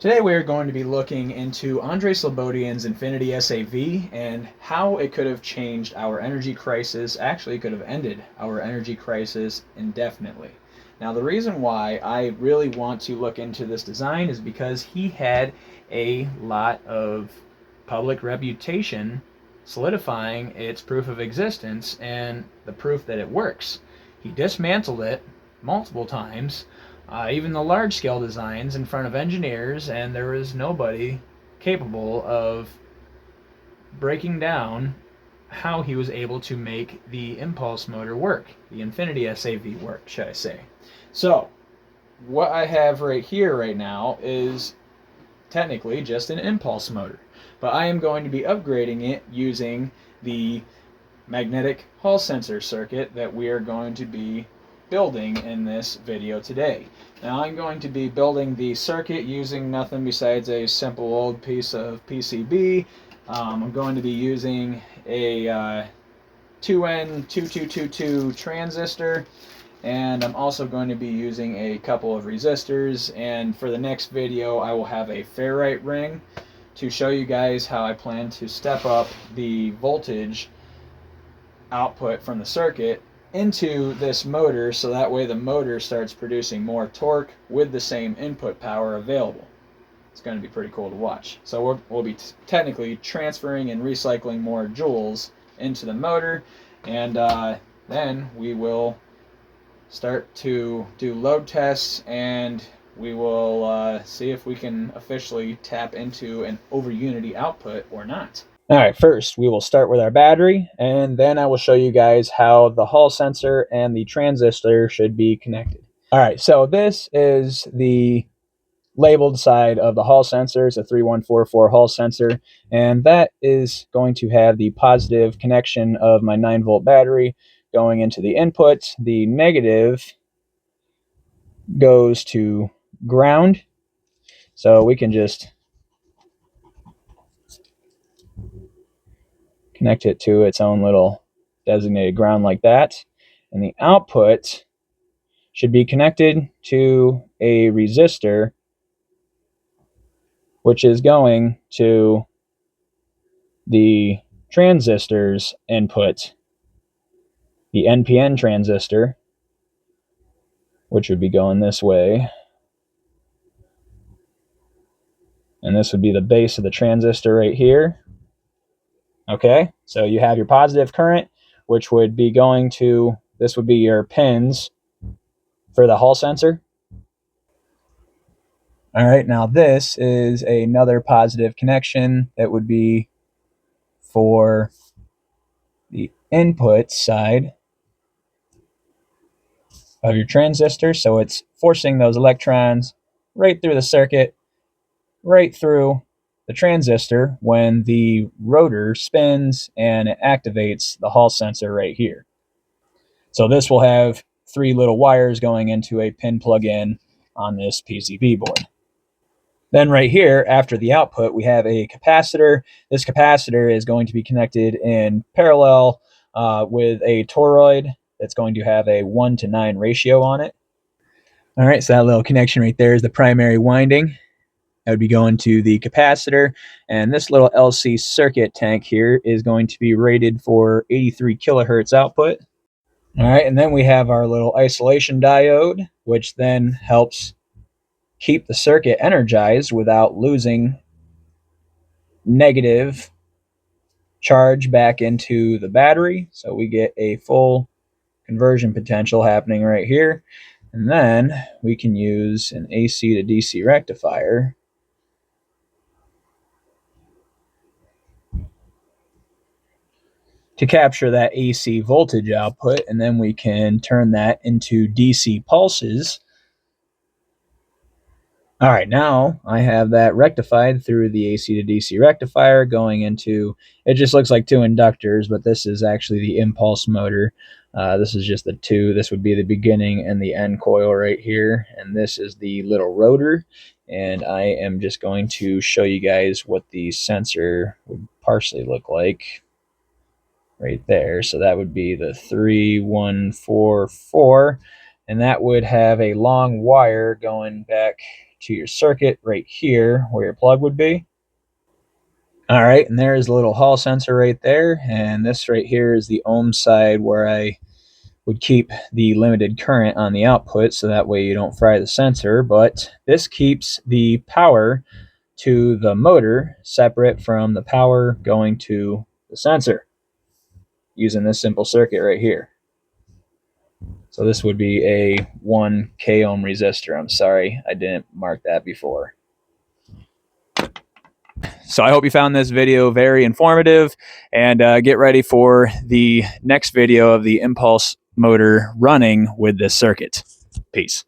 Today we are going to be looking into Andrei Slobodian's Infinity SAV and how it could have changed our energy crisis. Actually, it could have ended our energy crisis indefinitely. Now, the reason why I really want to look into this design is because he had a lot of public reputation solidifying its proof of existence and the proof that it works. He dismantled it multiple times, even the large scale designs in front of engineers, and there was nobody capable of breaking down how he was able to make the impulse motor work, the Infinity SAV work, should I say. So, what I have right here right now is technically just an impulse motor, but I am going to be upgrading it using the magnetic Hall sensor circuit that we are going to be building in this video today. Now I'm going to be building the circuit using nothing besides a simple old piece of PCB. I'm going to be using a 2N2222 transistor, and I'm also going to be using a couple of resistors, and for the next video I will have a ferrite ring to show you guys how I plan to step up the voltage output from the circuit into this motor, so that way the motor starts producing more torque with the same input power available. It's going to be pretty cool to watch. So we'll be technically transferring and recycling more joules into the motor, and then we will start to do load tests, and we will see if we can officially tap into an over unity output or not. All right, first we will start with our battery, and then I will show you guys how the Hall sensor and the transistor should be connected. All right, so this is the labeled side of the Hall sensor. It's a 3144 Hall sensor, and that is going to have the positive connection of my 9-volt battery going into the input. The negative goes to ground, so we can just connect it to its own little designated ground like that. And the output should be connected to a resistor, which is going to the transistor's input, the NPN transistor, which would be going this way. And this would be the base of the transistor right here. Okay, so you have your positive current, which would be going to, this would be your pins for the Hall sensor. All right, now this is another positive connection that would be for the input side of your transistor. So it's forcing those electrons right through the circuit, right through the transistor when the rotor spins and it activates the Hall sensor right here. So this will have 3 little wires going into a pin plug-in on this PCB board. Then right here, after the output, we have a capacitor. This capacitor is going to be connected in parallel with a toroid that's going to have a 1:9 ratio on it. All right, so that little connection right there is the primary winding. That would be going to the capacitor, and this little LC circuit tank here is going to be rated for 83 kilohertz output. All right, and then we have our little isolation diode, which then helps keep the circuit energized without losing negative charge back into the battery. So we get a full conversion potential happening right here. And then we can use an AC to DC rectifier to capture that AC voltage output, and then we can turn that into DC pulses. All right, now I have that rectified through the AC to DC rectifier going into, it just looks like 2 inductors, but this is actually the impulse motor. This is just the 2. This would be the beginning and the end coil right here, and this is the little rotor. And I am just going to show you guys what the sensor would partially look like right there. So that would be the 3144, and that would have a long wire going back to your circuit right here where your plug would be. All right, and there's a little hall sensor right there, and this right here is the ohm side where I would keep the limited current on the output so that way you don't fry the sensor, but this keeps the power to the motor separate from the power going to the sensor using this simple circuit right here. So this would be a 1 k ohm resistor. I'm sorry I didn't mark that before. So I hope you found this video very informative, and get ready for the next video of the impulse motor running with this circuit. Peace.